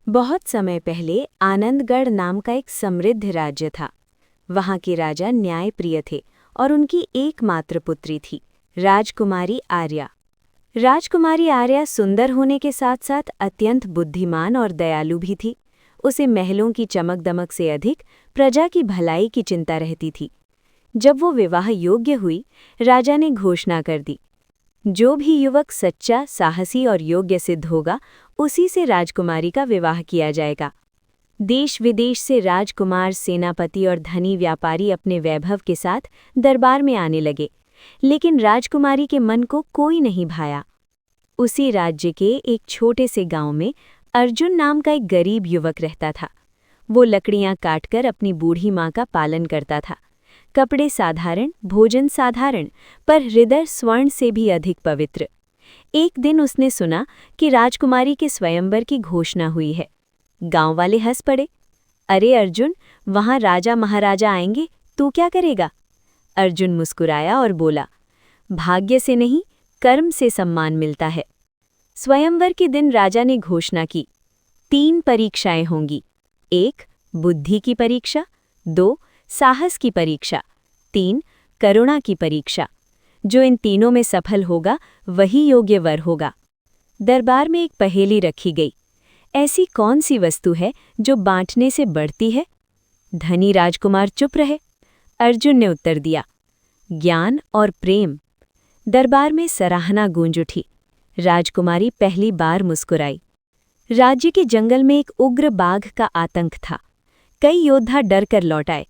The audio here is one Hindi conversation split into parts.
बहुत समय पहले आनंदगढ़ नाम का एक समृद्ध राज्य था। वहाँ के राजा न्यायप्रिय थे और उनकी एकमात्र पुत्री थी, राजकुमारी आर्या। राजकुमारी आर्या सुंदर होने के साथ साथ अत्यंत बुद्धिमान और दयालु भी थी। उसे महलों की चमक दमक से अधिक प्रजा की भलाई की चिंता रहती थी। जब वो विवाह योग्य हुई, राजा ने घोषणा कर दी, जो भी युवक सच्चा, साहसी और योग्य सिद्ध होगा, उसी से राजकुमारी का विवाह किया जाएगा। देश विदेश से राजकुमार, सेनापति और धनी व्यापारी अपने वैभव के साथ दरबार में आने लगे, लेकिन राजकुमारी के मन को कोई नहीं भाया। उसी राज्य के एक छोटे से गांव में अर्जुन नाम का एक गरीब युवक रहता था। वो लकड़ियां काटकर अपनी बूढ़ी माँ का पालन करता था। कपड़े साधारण, भोजन साधारण, पर हृदय स्वर्ण से भी अधिक पवित्र। एक दिन उसने सुना कि राजकुमारी के स्वयंवर की घोषणा हुई है। गांव वाले हंस पड़े। अरे अर्जुन, वहां राजा महाराजा आएंगे, तू क्या करेगा? अर्जुन मुस्कुराया और बोला, भाग्य से नहीं, कर्म से सम्मान मिलता है। स्वयंवर के दिन राजा ने घोषणा की, 3 परीक्षाएं होंगी। 1 बुद्धि की परीक्षा, 2 साहस की परीक्षा, 3 करुणा की परीक्षा। जो इन तीनों में सफल होगा वही योग्य वर होगा। दरबार में एक पहेली रखी गई, ऐसी कौन सी वस्तु है जो बांटने से बढ़ती है? धनी राजकुमार चुप रहे। अर्जुन ने उत्तर दिया, ज्ञान और प्रेम। दरबार में सराहना गूंज उठी। राजकुमारी पहली बार मुस्कुराई। राज्य के जंगल में एक उग्र बाघ का आतंक था। कई योद्धा डर कर लौट आए।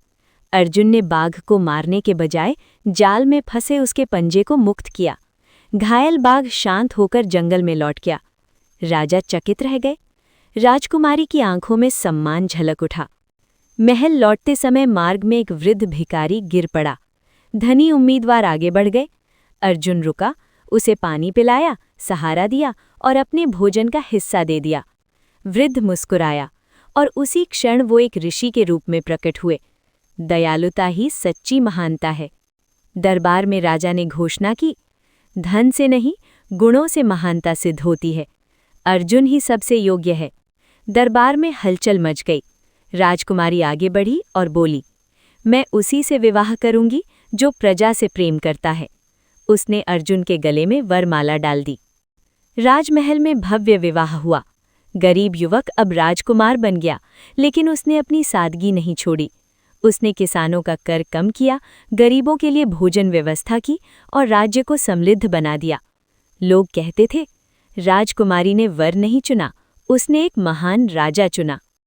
अर्जुन ने बाघ को मारने के बजाय जाल में फंसे उसके पंजे को मुक्त किया। घायल बाघ शांत होकर जंगल में लौट गया। राजा चकित रह गए। राजकुमारी की आंखों में सम्मान झलक उठा। महल लौटते समय मार्ग में एक वृद्ध भिखारी गिर पड़ा। धनी उम्मीदवार आगे बढ़ गए। अर्जुन रुका, उसे पानी पिलाया, सहारा दिया और अपने भोजन का हिस्सा दे दिया। वृद्ध मुस्कुराया और उसी क्षण वो एक ऋषि के रूप में प्रकट हुए। दयालुता ही सच्ची महानता है। दरबार में राजा ने घोषणा की, धन से नहीं, गुणों से महानता सिद्ध होती है। अर्जुन ही सबसे योग्य है। दरबार में हलचल मच गई। राजकुमारी आगे बढ़ी और बोली, मैं उसी से विवाह करूंगी जो प्रजा से प्रेम करता है। उसने अर्जुन के गले में वरमाला डाल दी। राजमहल में भव्य विवाह हुआ। गरीब युवक अब राजकुमार बन गया, लेकिन उसने अपनी सादगी नहीं छोड़ी। उसने किसानों का कर कम किया, गरीबों के लिए भोजन व्यवस्था की और राज्य को समृद्ध बना दिया। लोग कहते थे, राजकुमारी ने वर नहीं चुना, उसने एक महान राजा चुना।